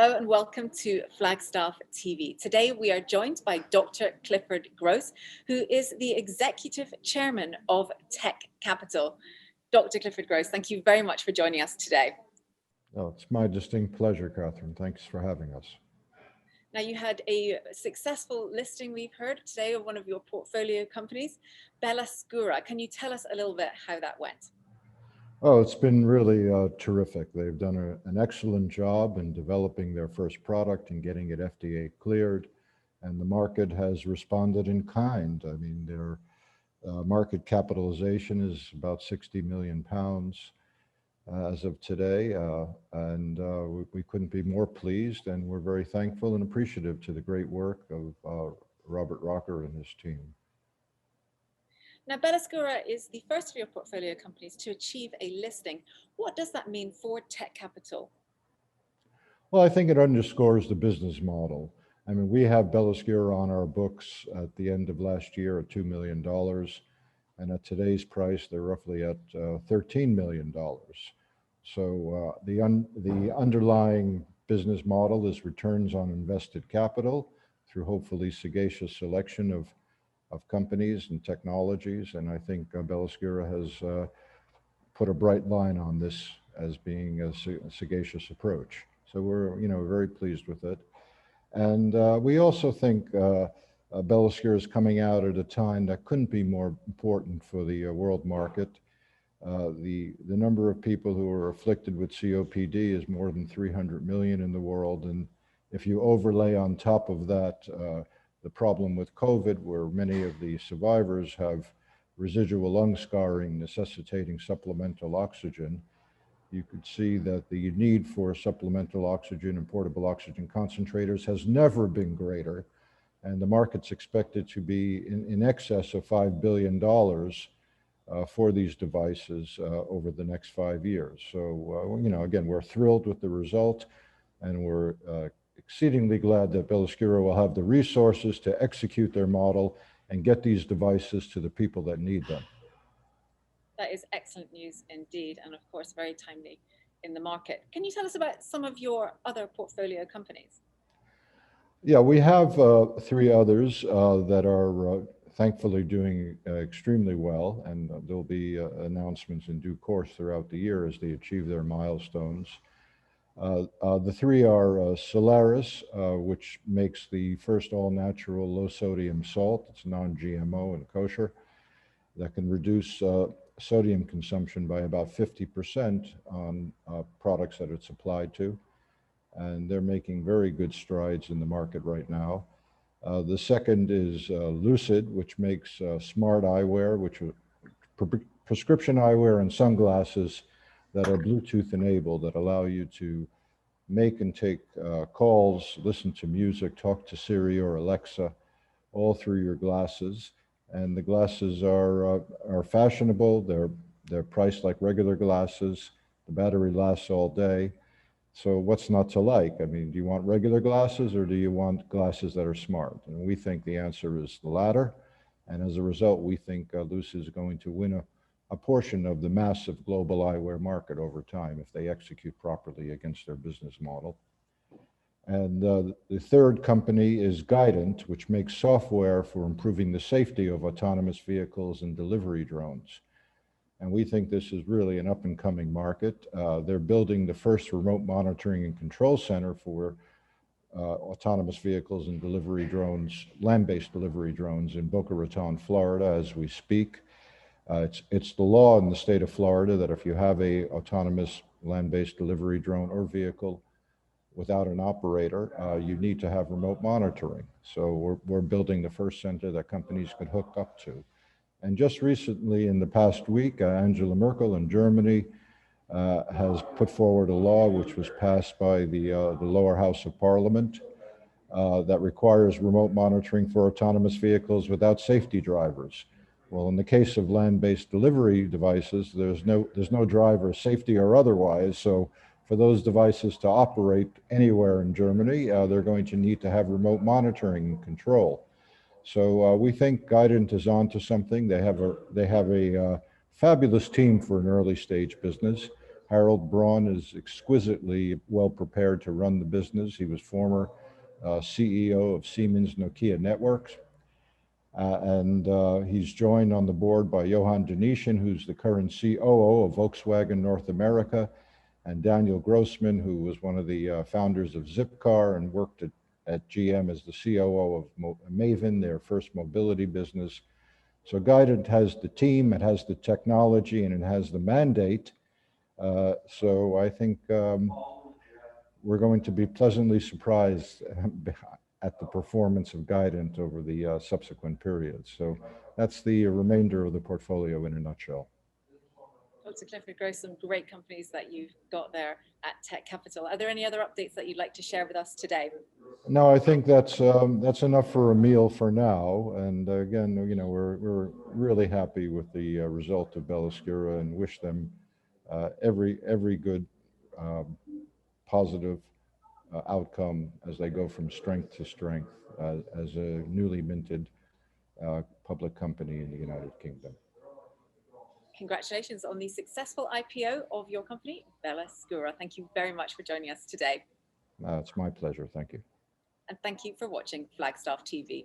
Hello and welcome to Flagstaff TV. Today we are joined by Dr. Clifford Gross, who is the Executive Chairman of Tekcapital. Dr. Clifford Gross, thank you very much for joining us today. Oh, it's my distinct pleasure, Catherine. Thanks for having us. Now, you had a successful listing, we've heard today, of one of your portfolio companies, Belluscura. Can you tell us a little bit how that went? Oh, it's been really terrific. They've done an excellent job in developing their first product and getting it FDA cleared, and the market has responded in kind. I mean, their market capitalization is about 60 million pounds as of today, and we couldn't be more pleased, and we're very thankful and appreciative to the great work of Robert Rocker and his team. Now, Belluscura is the first of your portfolio companies to achieve a listing. What does that mean for Tekcapital? Well, I think it underscores the business model. I mean, we have Belluscura on our books at the end of last year at $2 million, and at today's price, they're roughly at $13 million. So the underlying business model is returns on invested capital through hopefully sagacious selection of companies and technologies, and I think Belluscura has put a bright line on this as being a sagacious approach. So we're very pleased with it, and we also think Belluscura is coming out at a time that couldn't be more important for the world market. The number of people who are afflicted with COPD is more than 300 million in the world, and if you overlay on top of that the problem with COVID, where many of the survivors have residual lung scarring necessitating supplemental oxygen, you could see that the need for supplemental oxygen and portable oxygen concentrators has never been greater, and the market's expected to be in excess of $5 billion for these devices over the next 5 years. So, again, we're thrilled with the result, and we're exceedingly glad that Belluscura will have the resources to execute their model and get these devices to the people that need them. That is excellent news indeed, and of course very timely in the market. Can you tell us about some of your other portfolio companies? Yeah, we have 3 others that are thankfully doing extremely well, and there'll be announcements in due course throughout the year as they achieve their milestones. The 3 are Solaris, which makes the first all-natural low-sodium salt. It's non-GMO and kosher, that can reduce sodium consumption by about 50% on products that it's applied to. And they're making very good strides in the market right now. The second is Lucid, which makes smart eyewear, which are prescription eyewear and sunglasses that are Bluetooth enabled, that allow you to make and take calls, listen to music, talk to Siri or Alexa, all through your glasses. And the glasses are fashionable. They're priced like regular glasses. The battery lasts all day. So what's not to like? I mean, do you want regular glasses or do you want glasses that are smart? And we think the answer is the latter. And as a result, we think Lucid is going to win a portion of the massive global eyewear market over time if they execute properly against their business model. And the third company is Guidant, which makes software for improving the safety of autonomous vehicles and delivery drones. And we think this is really an up-and-coming market. They're building the first remote monitoring and control center for autonomous vehicles and delivery drones, land-based delivery drones in Boca Raton, Florida, as we speak. It's the law in the state of Florida that if you have a autonomous land-based delivery drone or vehicle without an operator, you need to have remote monitoring. So we're building the first center that companies could hook up to. And just recently, in the past week, Angela Merkel in Germany has put forward a law which was passed by the lower house of parliament that requires remote monitoring for autonomous vehicles without safety drivers. Well, in the case of land-based delivery devices, there's no driver, safety or otherwise. So for those devices to operate anywhere in Germany, they're going to need to have remote monitoring and control. So we think Guidant is onto something. They have a fabulous team for an early stage business. Harold Braun is exquisitely well prepared to run the business. He was former CEO of Siemens Nokia Networks. He's joined on the board by Johan Denishin, who's the current COO of Volkswagen North America, and Daniel Grossman, who was one of the founders of Zipcar and worked at GM as the COO of Maven, their first mobility business. So Guidant has the team, it has the technology, and it has the mandate. So I think we're going to be pleasantly surprised at the performance of Guidant over the subsequent periods. So that's the remainder of the portfolio in a nutshell. Dr. Clifford Gross, some great companies that you've got there at Tekcapital. Are there any other updates that you'd like to share with us today? No, I think that's enough for a meal for now. And again, you know, we're really happy with the result of Belluscura and wish them every good positive outcome as they go from strength to strength as a newly minted public company in the United Kingdom. Congratulations on the successful IPO of your company, Belluscura. Thank you very much for joining us today. It's my pleasure. Thank you. And thank you for watching Flagstaff TV.